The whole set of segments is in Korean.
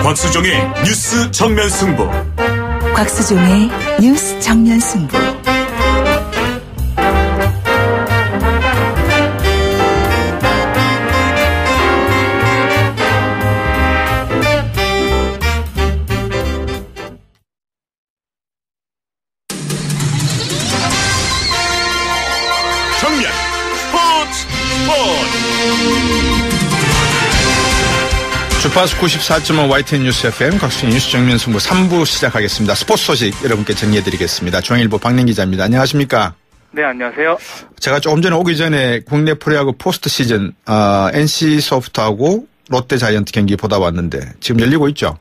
곽수종의 뉴스 정면 승부. 곽수종의 뉴스 정면 승부. 정면 스포츠. 주파수 94.5 YTN 뉴스 FM 곽수종 뉴스 정면 승부 3부 시작하겠습니다. 스포츠 소식 여러분께 정리해드리겠습니다. 중앙일보 박민 기자입니다. 안녕하십니까? 네, 안녕하세요. 제가 조금 전에 오기 전에 국내 프로야구 포스트 시즌 NC소프트하고 롯데자이언트 경기 보다 왔는데 지금 열리고 있죠?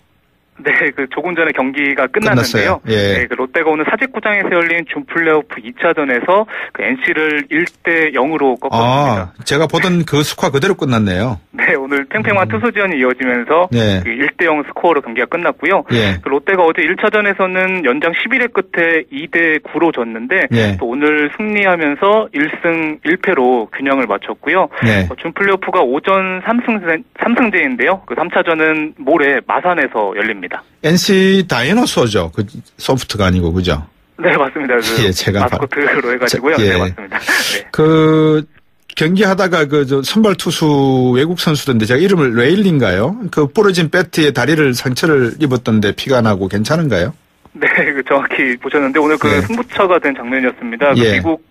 네, 조금 전에 경기가 끝났는데요. 예. 네, 롯데가 오늘 사직구장에서 열린 준 플레이오프 2차전에서 NC를 1대 0으로 꺾었습니다. 제가 보던 그 스코어 그대로 끝났네요. 네, 오늘 팽팽한 투수전이 이어지면서 네. 1대 0 스코어로 경기가 끝났고요. 예. 롯데가 어제 1차전에서는 연장 11회 끝에 2대 9로 졌는데 예. 또 오늘 승리하면서 1승 1패로 균형을 맞췄고요. 네. 준 플레이오프가 오전 3승제인데요. 3차전은 모레 마산에서 열립니다. NC 다이너소죠. 그 소프트가 아니고 그죠? 네, 맞습니다. 예, 제가 마스코트로 해가지고요. 예. 네, 맞습니다. 네. 경기하다가 선발 투수 외국 선수던데 제가 이름을 레일리인가요? 부러진 배트에 다리를 상처를 입었던데 피가 나고 괜찮은가요? 네, 정확히 보셨는데 오늘 예. 승부처가 된 장면이었습니다. 예. 미국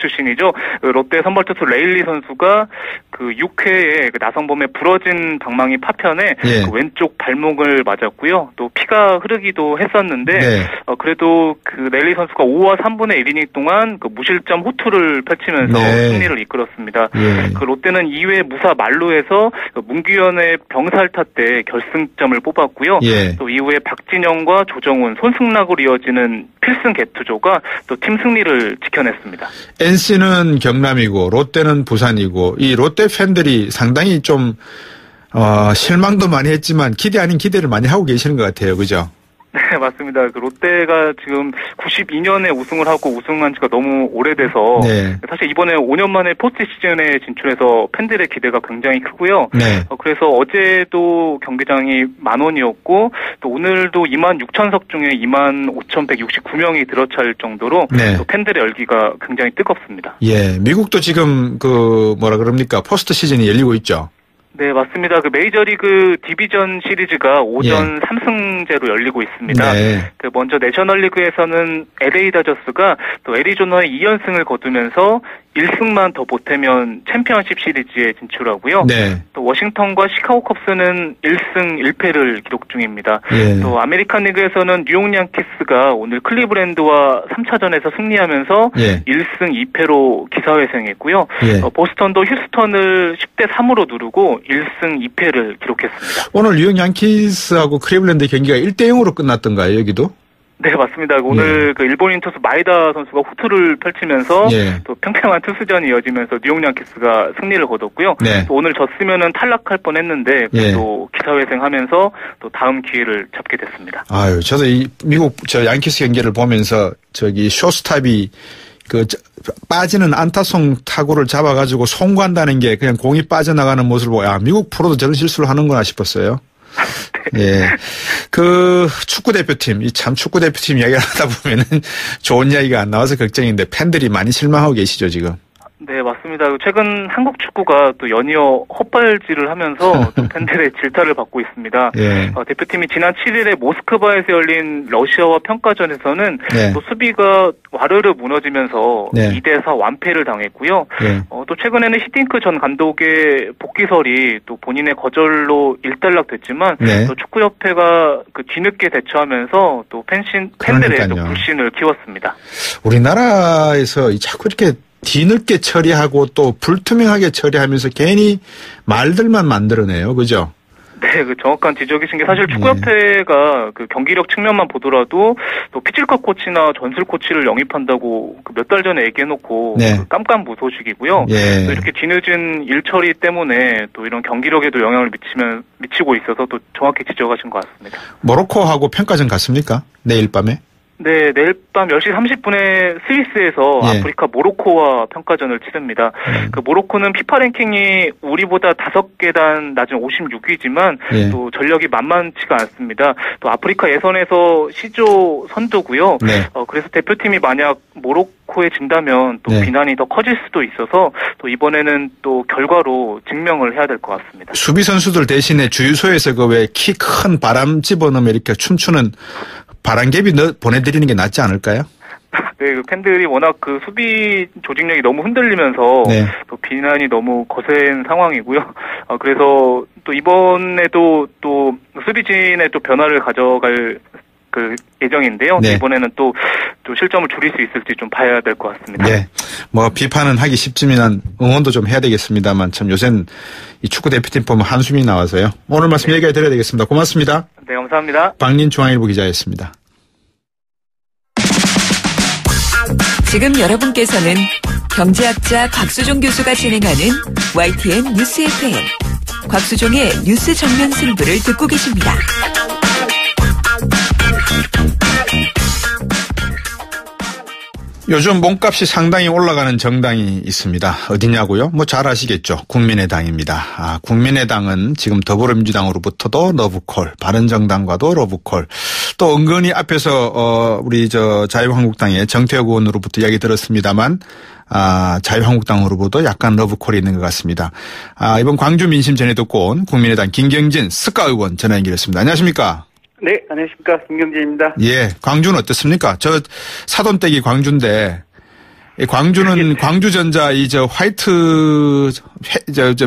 출신이죠. 롯데 선발 투수 레일리 선수가 6회에 나성범의 부러진 방망이 파편에 예. 왼쪽 발목을 맞았고요. 또 피가 흐르기도 했었는데 네. 그래도 레일리 선수가 5와 3분의 1이닝 동안 무실점 호투를 펼치면서 네. 승리를 이끌었습니다. 예. 롯데는 2회 무사 만루에서 문규현의 병살타 때 결승점을 뽑았고요. 예. 또 이후에 박진영과 조정훈, 손승락으로 이어지는 필승 개투조가 또 팀 승리를 지켜냈습니다. NC는 경남이고 롯데는 부산이고 이 롯데 팬들이 상당히 좀 실망도 많이 했지만 기대 아닌 기대를 많이 하고 계시는 것 같아요. 그죠? 네, 맞습니다. 롯데가 지금 92년에 우승을 하고 우승한 지가 너무 오래돼서 네. 사실 이번에 5년 만에 포스트 시즌에 진출해서 팬들의 기대가 굉장히 크고요. 네. 그래서 어제도 경기장이 10,000원이었고 또 오늘도 26,000석 중에 25,169명이 들어찰 정도로 네. 또 팬들의 열기가 굉장히 뜨겁습니다. 예, 미국도 지금 포스트 시즌이 열리고 있죠. 네, 맞습니다. 메이저리그 디비전 시리즈가 오전 3승제로 열리고 있습니다. 네. 먼저 내셔널리그에서는 LA 다저스가 또 애리조나의 2연승을 거두면서 1승만 더 보태면 챔피언십 시리즈에 진출하고요. 네. 또 워싱턴과 시카고 컵스는 1승 1패를 기록 중입니다. 예. 또 아메리칸 리그에서는 뉴욕 양키스가 오늘 클리브랜드와 3차전에서 승리하면서 예. 1승 2패로 기사회생했고요. 예. 보스턴도 휴스턴을 10대 3으로 누르고 1승 2패를 기록했습니다. 오늘 뉴욕 양키스하고 클리블랜드 경기가 1대 0으로 끝났던가요, 여기도? 네, 맞습니다. 오늘 일본인 투수 마에다 선수가 후투를 펼치면서 예. 또 팽팽한 투수전이 이어지면서 뉴욕 양키스가 승리를 거뒀고요. 네. 또 오늘 졌으면은 탈락할 뻔했는데 예. 또 기사회생하면서 또 다음 기회를 잡게 됐습니다. 아유, 저도 이 미국 양키스 경기를 보면서 쇼스탑이 빠지는 안타송 타구를 잡아가지고 송구한다는 게 그냥 공이 빠져나가는 모습을 보고 미국 프로도 저런 실수를 하는구나 싶었어요. 예. 축구 대표팀, 축구 대표팀 이야기를 하다 보면은 좋은 이야기가 안 나와서 걱정인데 팬들이 많이 실망하고 계시죠, 지금? 네, 맞습니다. 최근 한국 축구가 또 연이어 헛발질을 하면서 또 팬들의 질타를 받고 있습니다. 예. 대표팀이 지난 7일에 모스크바에서 열린 러시아와 평가전에서는 네. 또 수비가 와르르 무너지면서 네. 2대4 완패를 당했고요. 예. 또 최근에는 히딩크 전 감독의 복귀설이 또 본인의 거절로 일단락됐지만 네. 또 축구협회가 뒤늦게 대처하면서 또 팬들의 또 불신을 키웠습니다. 우리나라에서 자꾸 이렇게 뒤늦게 처리하고 또 불투명하게 처리하면서 괜히 말들만 만들어내요. 그죠? 네, 정확한 지적이신 게 사실 축구협회가 경기력 측면만 보더라도 또 피질컷 코치나 전술 코치를 영입한다고 몇 달 전에 얘기해놓고 네. 깜깜무소식이고요. 예. 또 이렇게 뒤늦은 일 처리 때문에 또 이런 경기력에도 영향을 미치고 있어서 또 정확히 지적하신 것 같습니다. 모로코하고 평가전 갔습니까? 내일 밤에? 네, 내일 밤 10시 30분에 스위스에서 예. 아프리카 모로코와 평가전을 치릅니다. 그 모로코는 피파 랭킹이 우리보다 5계단 낮은 56위지만 예. 또 전력이 만만치가 않습니다. 또 아프리카 예선에서 C조 선두고요. 네. 그래서 대표팀이 만약 모로코에 진다면 또 네. 비난이 더 커질 수도 있어서 또 이번에는 또 결과로 증명을 해야 될 것 같습니다. 수비 선수들 대신에 주유소에서 그 왜 키 큰 바람 집어넣으면 이렇게 춤추는 바람개비 보내드리는 게 낫지 않을까요? 네, 그 팬들이 워낙 그 수비 조직력이 너무 흔들리면서 네. 또 비난이 너무 거센 상황이고요. 그래서 또 이번에도 또 수비진의 또 변화를 가져갈 그 예정인데요. 네. 이번에는 또 실점을 줄일 수 있을지 좀 봐야 될 것 같습니다. 네. 뭐 비판은 하기 쉽지만 응원도 좀 해야 되겠습니다만 참 요새는 이 축구 대표팀 보면 한숨이 나와서요. 오늘 말씀 네. 얘기해 드려야 되겠습니다. 고맙습니다. 네, 감사합니다. 박린 중앙일보 기자였습니다. 지금 여러분께서는 경제학자 곽수종 교수가 진행하는 YTN 뉴스 FM 곽수종의 뉴스 정면 승부를 듣고 계십니다. 요즘 몸값이 상당히 올라가는 정당이 있습니다. 어디냐고요? 뭐 잘 아시겠죠. 국민의당입니다. 국민의당은 지금 더불어민주당으로부터도 러브콜, 바른정당과도 러브콜, 또 은근히 앞에서 우리 자유한국당의 정태혁 의원으로부터 이야기 들었습니다만 자유한국당으로부터 약간 러브콜이 있는 것 같습니다. 이번 광주 민심 전해 듣고 온 국민의당 김경진 스카 의원 전화 연결했습니다. 안녕하십니까? 네, 안녕하십니까. 김경진입니다. 예, 광주는 어떻습니까? 저 사돈댁이 광주인데, 광주는 광주전자 화이트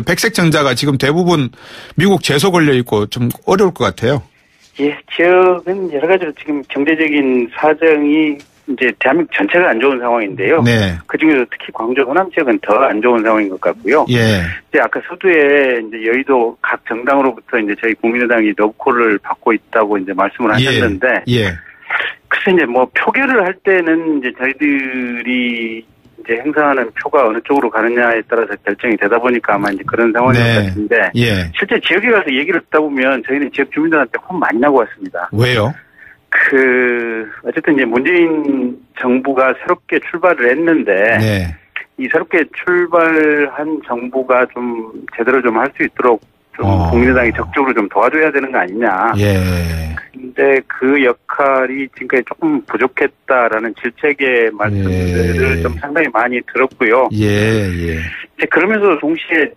백색 전자가 지금 대부분 미국 제소 걸려 있고 좀 어려울 것 같아요. 예, 지역은 여러 가지로 지금 경제적인 사정이 이제 대한민국 전체가 안 좋은 상황인데요. 네. 그 중에서 특히 광주 호남 지역은 더 안 좋은 상황인 것 같고요. 예. 이제 아까 서두에 이제 여의도 각 정당으로부터 이제 저희 국민의당이 러브콜을 받고 있다고 이제 말씀을 하셨는데. 예. 글쎄 이제 뭐 표결을 할 때는 이제 저희들이 이제 행사하는 표가 어느 쪽으로 가느냐에 따라서 결정이 되다 보니까 아마 이제 그런 상황인 것 같은데. 예. 실제 지역에 가서 얘기를 듣다 보면 저희는 지역 주민들한테 혼 많이 나고 왔습니다. 왜요? 어쨌든 이제 문재인 정부가 새롭게 출발을 했는데. 네. 이 새롭게 출발한 정부가 좀 제대로 좀 할 수 있도록 좀 국민의당이 적극적으로 좀 도와줘야 되는 거 아니냐. 예. 근데 그 역할이 지금까지 조금 부족했다라는 질책의 말씀들을 좀 상당히 많이 들었고요. 예. 이제 그러면서 동시에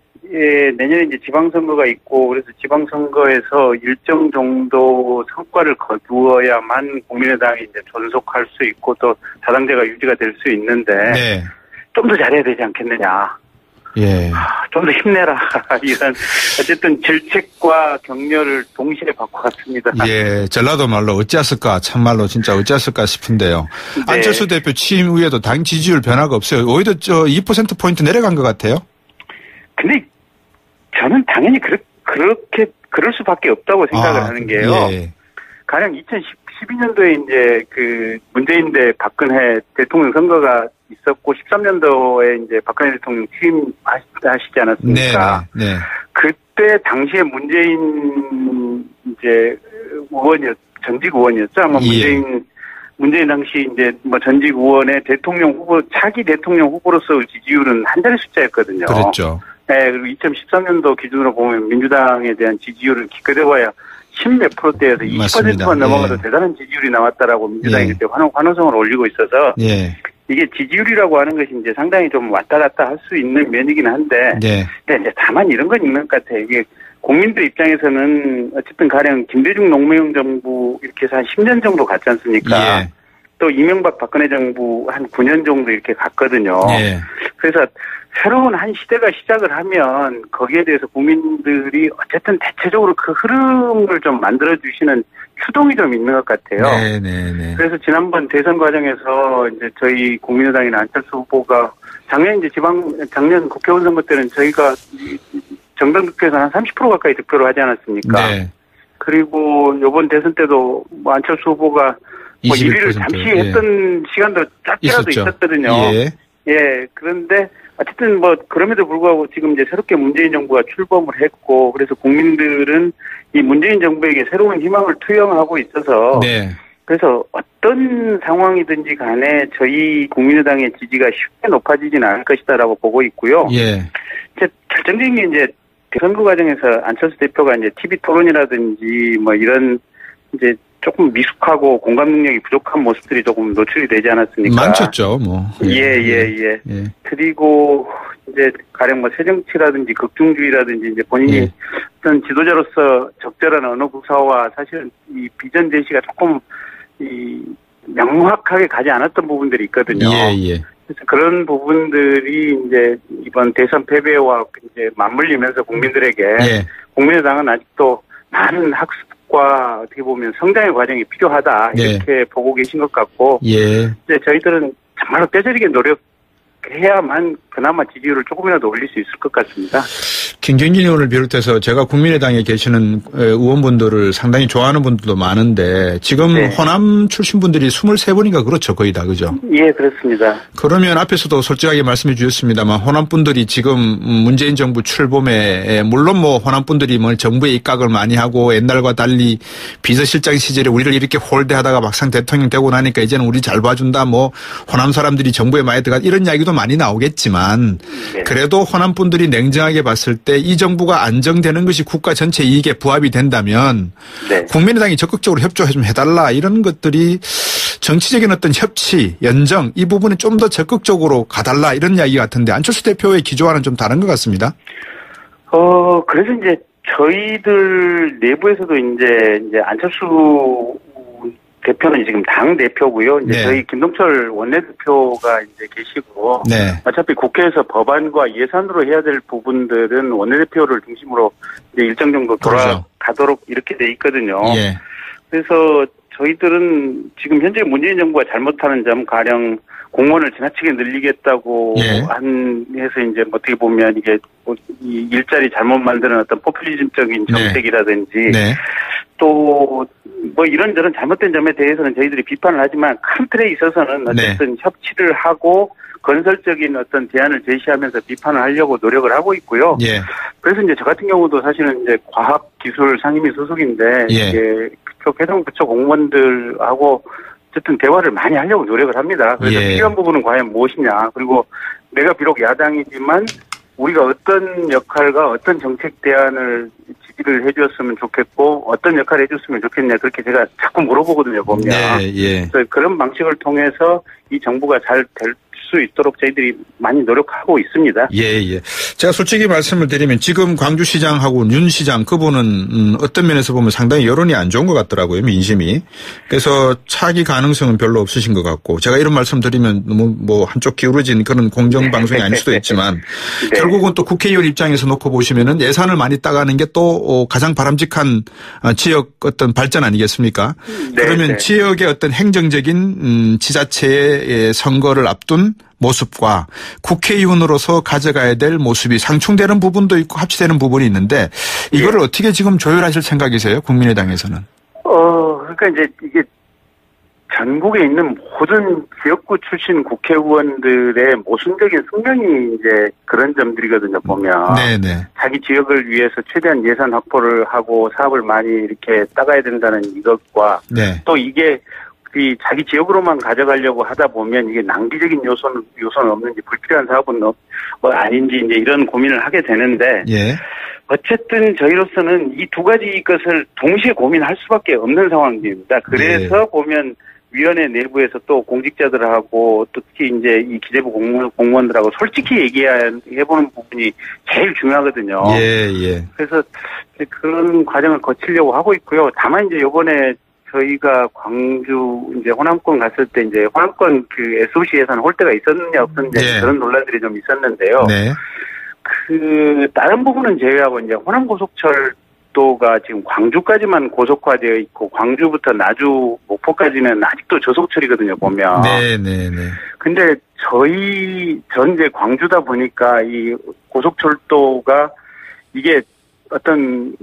내년에 이제 지방선거가 있고 그래서 지방선거에서 일정 정도 성과를 거두어야만 국민의당이 이제 존속할 수 있고 또 다당제가 유지가 될 수 있는데 네. 좀 더 잘해야 되지 않겠느냐. 예. 좀 더 힘내라. 이런 어쨌든 질책과 격려를 동시에 받고 갔습니다. 예. 전라도 말로 어찌했을까 참말로 진짜 어찌했을까 싶은데요. 네. 안철수 대표 취임 후에도 당 지지율 변화가 없어요. 오히려 2%포인트 내려간 것 같아요. 근데 저는 당연히 그렇게 그럴 수밖에 없다고 생각을 하는 게요. 예. 가령 2012년도에 이제 그 문재인 대 박근혜 대통령 선거가 있었고 13년도에 이제 박근혜 대통령 취임하시지 않았습니까? 네. 그때 당시에 문재인 이제 전직 의원이었죠. 아마 문재인 당시 이제 뭐 전직 의원의 대통령 후보 차기 대통령 후보로서 지지율은 한 자리 숫자였거든요. 그렇죠. 네, 그리고 2013년도 기준으로 보면 민주당에 대한 지지율을 기껏해봐야 10몇 %대에서 20%만 넘어가도 대단한 지지율이 나왔다라고 민주당이 그때 환호성을 올리고 있어서 이게 지지율이라고 하는 것이 이제 상당히 좀 왔다 갔다 할 수 있는 면이긴 한데, 근데 이제 다만 이런 건 있는 것 같아요. 이게 국민들 입장에서는 어쨌든 가령 김대중 노무현 정부 이렇게 해서 한 10년 정도 갔지 않습니까? 또 이명박 박근혜 정부 한 9년 정도 이렇게 갔거든요. 그래서 새로운 한 시대가 시작을 하면 거기에 대해서 국민들이 어쨌든 대체적으로 그 흐름을 좀 만들어주시는 추동이 좀 있는 것 같아요. 그래서 지난번 대선 과정에서 이제 저희 국민의당이나 안철수 후보가 작년 국회의원 선거 때는 저희가 정당 득표에서 한 30% 가까이 득표를 하지 않았습니까? 그리고 이번 대선 때도 뭐 안철수 후보가 뭐 1위를 잠시 했던 시간도 짧게라도 있었거든요. 그런데 어쨌든 뭐 그럼에도 불구하고 지금 이제 새롭게 문재인 정부가 출범을 했고 그래서 국민들은 이 문재인 정부에게 새로운 희망을 투영하고 있어서 그래서 어떤 상황이든지 간에 저희 국민의당의 지지가 쉽게 높아지지는 않을 것이다라고 보고 있고요. 예. 이제 결정적인 게 이제 선거 과정에서 안철수 대표가 이제 TV 토론이라든지 뭐 이런 이제 조금 미숙하고 공감 능력이 부족한 모습들이 조금 노출이 되지 않았습니까? 많겠죠, 뭐. 예. 그리고 이제 가령 뭐 새정치라든지 극중주의라든지 이제 본인이 어떤 지도자로서 적절한 언어 구사와 사실은 이 비전 제시가 조금 이 명확하게 가지 않았던 부분들이 있거든요. 예. 그래서 그런 부분들이 이제 이번 대선 패배와 이제 맞물리면서 국민들에게 국민의당은 아직도 많은 학습과 어떻게 보면 성장의 과정이 필요하다 이렇게 보고 계신 것 같고 이제 저희들은 정말로 뼈저리게 노력해야만 그나마 지지율을 조금이라도 올릴 수 있을 것 같습니다. 김경진 의원을 비롯해서 제가 국민의당에 계시는 의원분들을 상당히 좋아하는 분들도 많은데 지금 호남 출신 분들이 23분인가 그렇죠. 거의 다. 그죠? 예, 그렇습니다. 그러면 앞에서도 솔직하게 말씀해 주셨습니다만 호남 분들이 지금 문재인 정부 출범에 물론 뭐 호남 분들이 뭐 정부에 입각을 많이 하고 옛날과 달리 비서실장 시절에 우리를 이렇게 홀대하다가 막상 대통령 되고 나니까 이제는 우리 잘 봐준다 뭐 호남 사람들이 정부에 많이 들어가 이런 이야기도 많이 나오겠지만 그래도 호남 분들이 냉정하게 봤을 때 이 정부가 안정되는 것이 국가 전체 이익에 부합이 된다면 국민의당이 적극적으로 협조 좀 해달라 이런 것들이 정치적인 어떤 협치, 연정 이 부분에 좀 더 적극적으로 가달라 이런 이야기 같은데 안철수 대표의 기조와는 좀 다른 것 같습니다. 그래서 이제 저희들 내부에서도 이제 안철수 대표는 지금 당 대표고요. 이제 저희 김동철 원내대표가 이제 계시고 어차피 국회에서 법안과 예산으로 해야 될 부분들은 원내대표를 중심으로 이제 일정 정도 돌아가도록 이렇게 돼 있거든요. 그래서 저희들은 지금 현재 문재인 정부가 잘못하는 점 가령 공무원을 지나치게 늘리겠다고 해서 이제 어떻게 보면 이게 이 일자리 잘못 만드는 어떤 포퓰리즘적인 정책이라든지 또 뭐 이런저런 잘못된 점에 대해서는 저희들이 비판을 하지만 큰 틀에 있어서는 어쨌든 협치를 하고 건설적인 어떤 대안을 제시하면서 비판을 하려고 노력을 하고 있고요. 그래서 이제 저 같은 경우도 사실은 이제 과학기술 상임위 소속인데 이게 해상부처 공무원들하고 어쨌든 대화를 많이 하려고 노력을 합니다. 그래서 필요한 부분은 과연 무엇이냐. 그리고 내가 비록 야당이지만 우리가 어떤 역할과 어떤 정책 대안을 지지를 해주었으면 좋겠고 어떤 역할을 해줬으면 좋겠냐 그렇게 제가 자꾸 물어보거든요. 보면 그래서 그런 방식을 통해서 이 정부가 잘 될 수 있도록 저희들이 많이 노력하고 있습니다. 제가 솔직히 말씀을 드리면 지금 광주시장하고 윤 시장 그분은 어떤 면에서 보면 상당히 여론이 안 좋은 것 같더라고요. 민심이. 그래서 차기 가능성은 별로 없으신 것 같고 제가 이런 말씀 드리면 너무 뭐 한쪽 기울어진 그런 공정방송이 아닐 수도 있지만 결국은 또 국회의원 입장에서 놓고 보시면은 예산을 많이 따가는 게 또 가장 바람직한 지역 어떤 발전 아니겠습니까? 그러면 지역의 어떤 행정적인 지자체의 선거를 앞둔 모습과 국회의원으로서 가져가야 될 모습이 상충되는 부분도 있고 합치되는 부분이 있는데 이거를 어떻게 지금 조율하실 생각이세요? 국민의당에서는? 그러니까 이제 이게 전국에 있는 모든 지역구 출신 국회의원들의 모순적인 숙명이 이제 그런 점들이거든요, 보면. 자기 지역을 위해서 최대한 예산 확보를 하고 사업을 많이 이렇게 따가야 된다는 이것과 또 이게 자기 지역으로만 가져가려고 하다 보면 이게 낭비적인 요소는 없는지 불필요한 사업은 뭐 아닌지 이제 이런 고민을 하게 되는데 어쨌든 저희로서는 이 두 가지 것을 동시에 고민할 수밖에 없는 상황입니다. 그래서 보면 위원회 내부에서 또 공직자들하고 또 특히 이제 이 기재부 공무원들하고 솔직히 얘기해보는 부분이 제일 중요하거든요. 그래서 그런 과정을 거치려고 하고 있고요. 다만 이제 이번에 저희가 광주 이제 호남권 갔을 때 이제 호남권 그 SOC 예산 홀 때가 있었느냐 없었느냐 그런 논란들이 좀 있었는데요. 그 다른 부분은 제외하고 이제 호남 고속철도가 지금 광주까지만 고속화되어 있고 광주부터 나주 목포까지는 아직도 저속철이거든요. 보면. 근데 전 이제 광주다 보니까 이 고속철도가 이게 어떤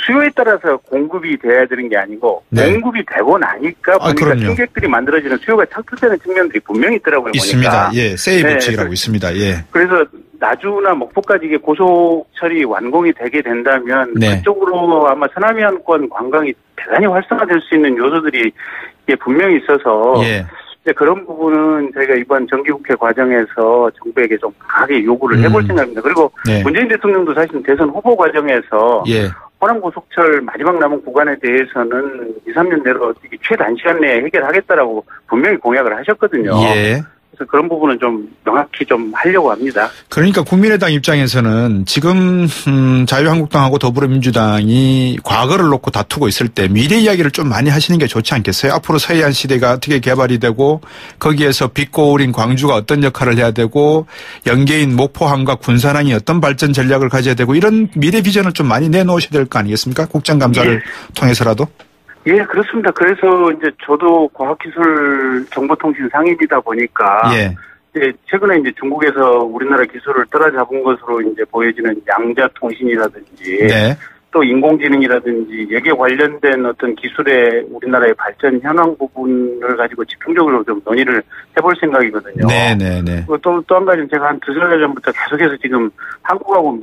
수요에 따라서 공급이 돼야 되는 게 아니고 네. 공급이 되고 나니까 보니까 승객들이 만들어지는 수요가 착출되는 측면들이 분명히 있더라고요. 있습니다. 보니까. 예, 세이 법칙이라고 있습니다. 예. 그래서 나주나 목포까지 이게 고속철이 완공이 되게 된다면 네. 그쪽으로 아마 서남해안권 관광이 대단히 활성화될 수 있는 요소들이 이게 분명히 있어서 예. 이제 그런 부분은 저희가 이번 정기국회 과정에서 정부에게 좀 강하게 요구를 해볼 생각입니다. 그리고 네. 문재인 대통령도 사실 대선 후보 과정에서 예. 호남고속철 마지막 남은 구간에 대해서는 2, 3년 내로 최단시간 내에 해결하겠다라고 분명히 공약을 하셨거든요. 예. 그래서 그런 부분은 좀 명확히 좀 하려고 합니다. 그러니까 국민의당 입장에서는 지금 자유한국당하고 더불어민주당이 과거를 놓고 다투고 있을 때 미래 이야기를 좀 많이 하시는 게 좋지 않겠어요? 앞으로 서해안 시대가 어떻게 개발이 되고 거기에서 빛고 오린 광주가 어떤 역할을 해야 되고 연계인 목포항과 군산항이 어떤 발전 전략을 가져야 되고 이런 미래 비전을 좀 많이 내놓으셔야 될 거 아니겠습니까? 국정감사를 예. 통해서라도. 예, 그렇습니다. 그래서 이제 저도 과학기술 정보통신 상임이다 보니까 예. 이제 최근에 이제 중국에서 우리나라 기술을 따라잡은 것으로 이제 보여지는 양자통신이라든지 네. 또 인공지능이라든지 여기에 관련된 어떤 기술의 우리나라의 발전 현황 부분을 가지고 집중적으로 좀 논의를 해볼 생각이거든요. 네네네. 또 한 가지는 제가 한 2달 전부터 계속해서 지금 한국하고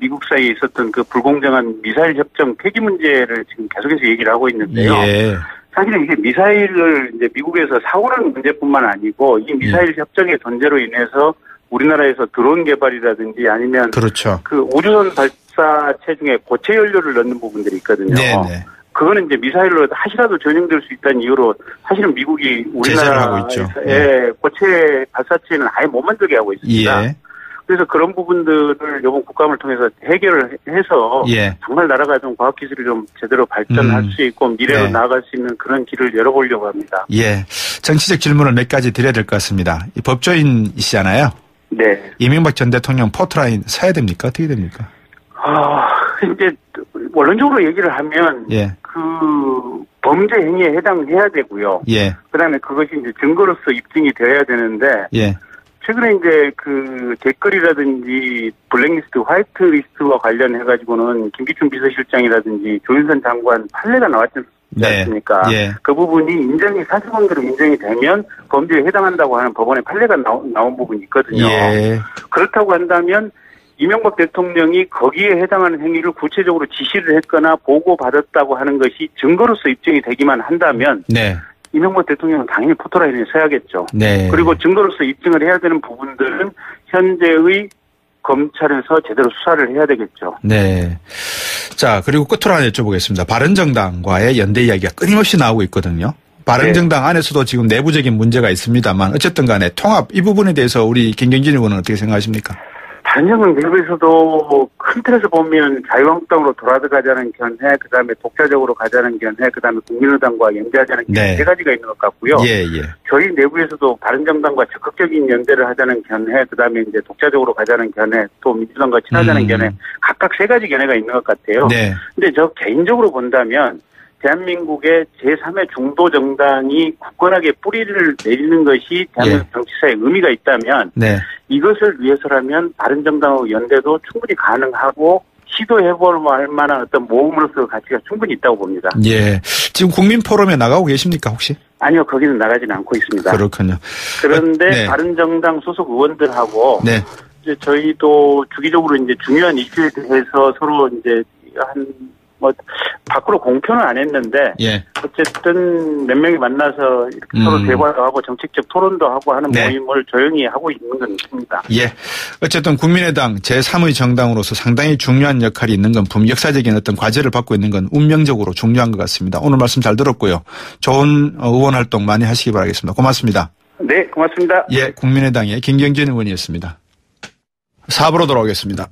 미국 사이에 있었던 그 불공정한 미사일 협정 폐기 문제를 지금 계속해서 얘기를 하고 있는데요. 예. 사실은 이게 미사일을 이제 미국에서 사오는 문제뿐만 아니고 이 미사일 협정의 존재로 인해서 우리나라에서 드론 개발이라든지 아니면 그렇죠. 그 우주선 발사체 중에 고체 연료를 넣는 부분들이 있거든요. 네네. 그거는 이제 미사일로 하시라도 전용될 수 있다는 이유로 사실은 미국이 우리나라에서의 예. 고체 발사체는 아예 못 만들게 하고 있습니다. 예. 그래서 그런 부분들을 이번 국감을 통해서 해결을 해서 예. 정말 나라가 좀 과학기술이 좀 제대로 발전할 수 있고 미래로 네. 나아갈 수 있는 그런 길을 열어보려고 합니다. 예, 정치적 질문을 몇 가지 드려야 될 것 같습니다. 이 법조인이시잖아요. 네. 이명박 전 대통령 포트라인 사야 됩니까? 어떻게 됩니까? 이제 원론적으로 얘기를 하면 예. 그 범죄 행위에 해당해야 되고요. 예. 그다음에 그것이 이제 증거로서 입증이 되어야 되는데. 예. 최근에 이제 그 댓글이라든지 블랙리스트, 화이트리스트와 관련해가지고는 김기춘 비서실장이라든지 조윤선 장관 판례가 나왔지 않습니까? 네. 예. 그 부분이 인정이 사실관계로 인정이 되면 범죄에 해당한다고 하는 법원의 판례가 나온 부분이 있거든요. 예. 그렇다고 한다면 이명박 대통령이 거기에 해당하는 행위를 구체적으로 지시를 했거나 보고받았다고 하는 것이 증거로서 입증이 되기만 한다면 네. 이명박 대통령은 당연히 포토라인에 서야겠죠. 네. 그리고 증거로서 입증을 해야 되는 부분들은 현재의 검찰에서 제대로 수사를 해야 되겠죠. 네. 자, 그리고 끝으로 하나 여쭤보겠습니다. 바른정당과의 연대 이야기가 끊임없이 나오고 있거든요. 바른정당 네. 안에서도 지금 내부적인 문제가 있습니다만 어쨌든 간에 통합 이 부분에 대해서 우리 김경진 의원은 어떻게 생각하십니까? 바른정당 내부에서도 큰 틀에서 보면 자유한국당으로 돌아가자는 견해, 그다음에 독자적으로 가자는 견해, 그다음에 국민의당과 연대하자는 견해 네. 세 가지가 있는 것 같고요. 예, 예. 저희 내부에서도 바른정당과 적극적인 연대를 하자는 견해, 그다음에 이제 독자적으로 가자는 견해, 또 민주당과 친하자는 견해, 각각 세 가지 견해가 있는 것 같아요. 네. 근데 저 개인적으로 본다면 대한민국의 제3의 중도 정당이 굳건하게 뿌리를 내리는 것이 대한민국 예. 정치사에 의미가 있다면 네. 이것을 위해서라면 바른정당하고 연대도 충분히 가능하고 시도해볼 만한 어떤 모험으로서 가치가 충분히 있다고 봅니다. 예. 지금 국민포럼에 나가고 계십니까 혹시? 아니요. 거기는 나가지는 않고 있습니다. 그렇군요. 그런데 네. 바른정당 소속 의원들하고 네. 이제 저희도 주기적으로 이제 중요한 이슈에 대해서 서로 이제 밖으로 공표는 안 했는데 예. 어쨌든 몇 명이 만나서 이렇게 서로 대화도 하고 정책적 토론도 하고 하는 네. 모임을 조용히 하고 있는 건 있습니다. 예. 어쨌든 국민의당 제3의 정당으로서 상당히 중요한 역할이 있는 건 역사적인 어떤 과제를 받고 있는 건 운명적으로 중요한 것 같습니다. 오늘 말씀 잘 들었고요. 좋은 의원 활동 많이 하시기 바라겠습니다. 고맙습니다. 네, 고맙습니다. 예, 국민의당의 김경진 의원이었습니다. 4부로 돌아오겠습니다.